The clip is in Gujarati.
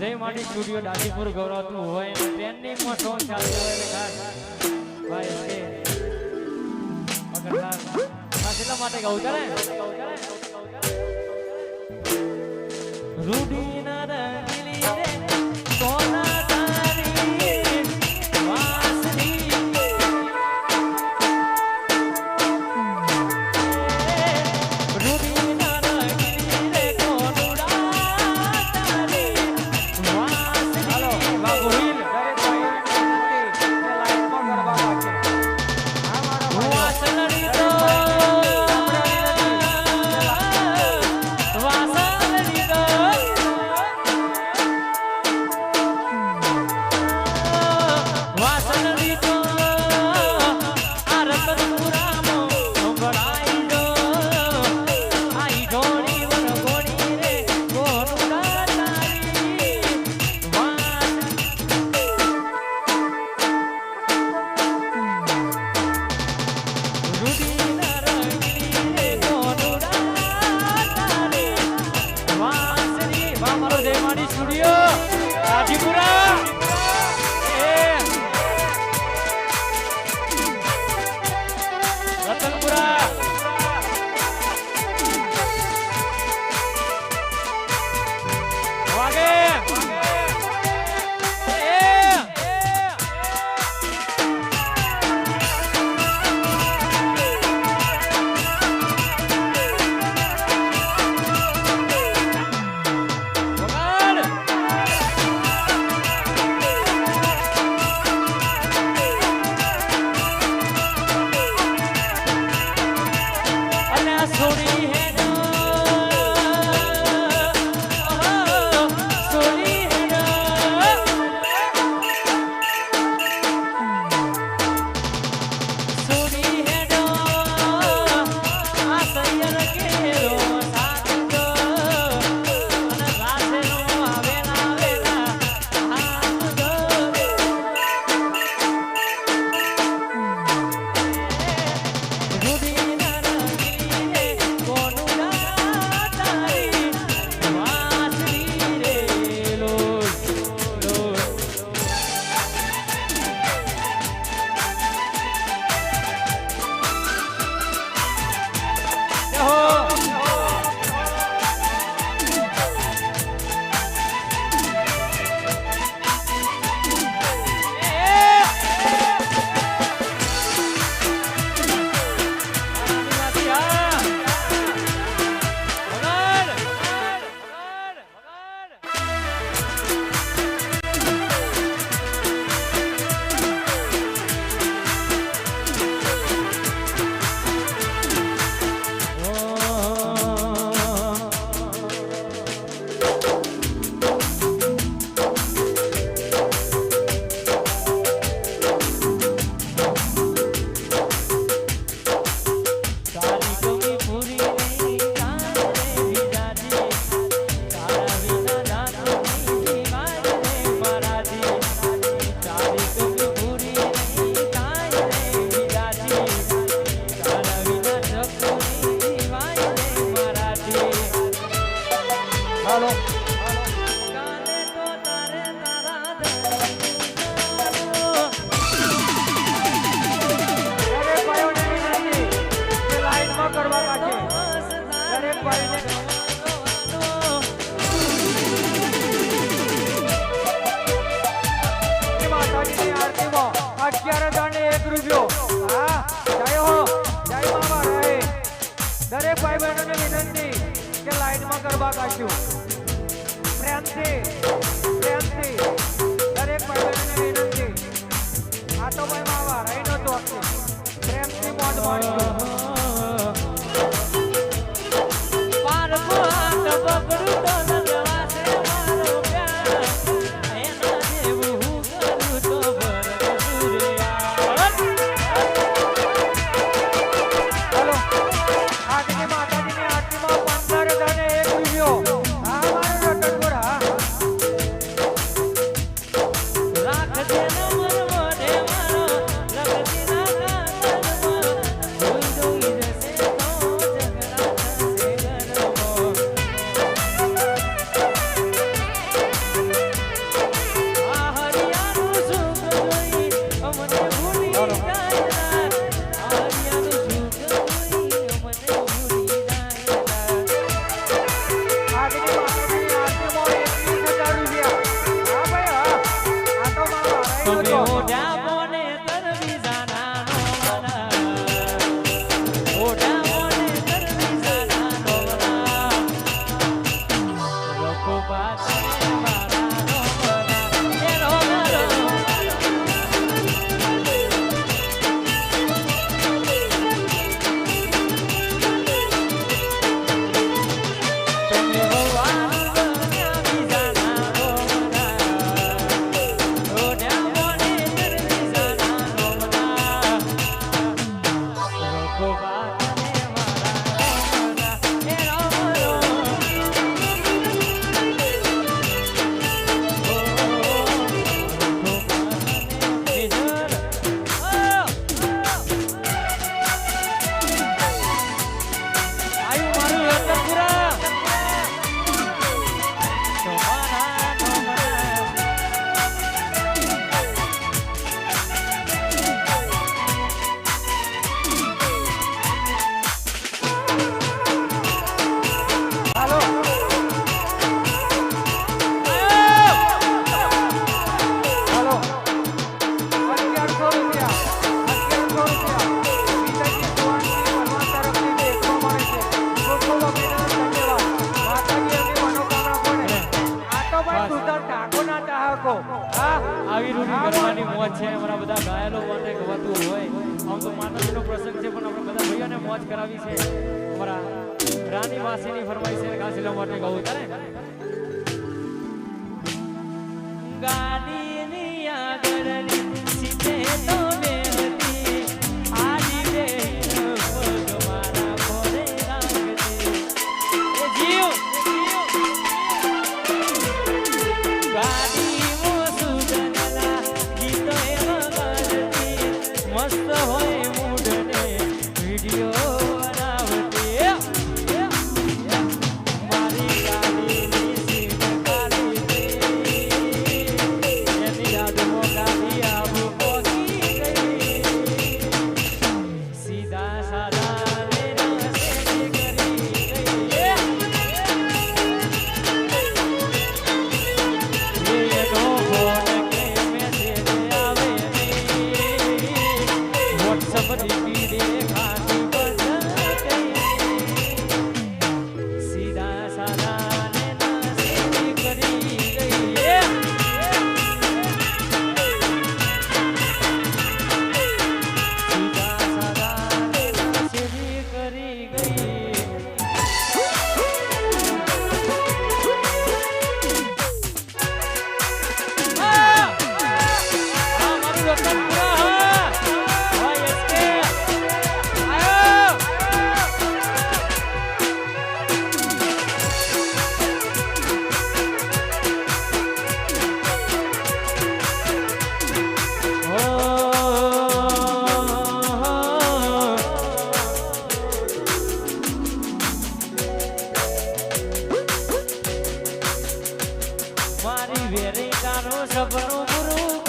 જય માડી સ્ટુડિયો દાદીપુર ગૌરવતું હોય અને ટ્રેન્ડિંગમાં સોંગ ચાલતું હોય એટલે ખાસ ભાઈ છે અગરલાલ ખાસ એટલા માટે ગાવું ચાલે રૂડીના રંગીલી રે સોના તારી વાસની રૂડીના રંગીલી રે કોનુડા તારી વાસની હાલો બાબુ હિલ વાસલડી તો દરેક ભાઈ બહેનોને વિનંતી કે લાઈનમાં ગરબા ગાશું પ્રેમથી દરેક ભાઈ બહેનોને વિનંતી આ તો ભાઈ માવા રહી નતો પ્રેમથી મોજ માણશું અમારા ઠાકોરના ચાહકો હા આવી રૂઢી કરવાની મોજ છે અમારા બધા ઘાયલો માટે ગવાતું હોય આમ તો માતાજીનો પ્રસંગ છે પણ આપણે બધા ભાઈઓને મોજ કરાવી છે અમારા રાની વાસીની ફરમાઈશ છે ઘાસીલા માટે ગાવું તારે ગાડીની આગળની સીધે તો બેહતી આજી બે પગ મારા ભોરે રાખતી એ જીવ ગાડી મોસુદના ગીતો એમાં ગાતી મસ્ત હોય મૂડને વિડિયો બનાવતી મારી ગાડીની સીટ કાઢી એની યાદમાં ગાડી આવું પહોંચી ગઈ સીધા સાદા લેના સેટ કરી ગઈ એનો ફોન કે મેસેજ આવે WhatsApp ની દેખાતી બદલાઈ સીધા સાદા લેના સેટ કરી ગઈ સીધા સાદા લેના સેટ કરી ગઈ મારી વેરી કાનો સપનું પૂરું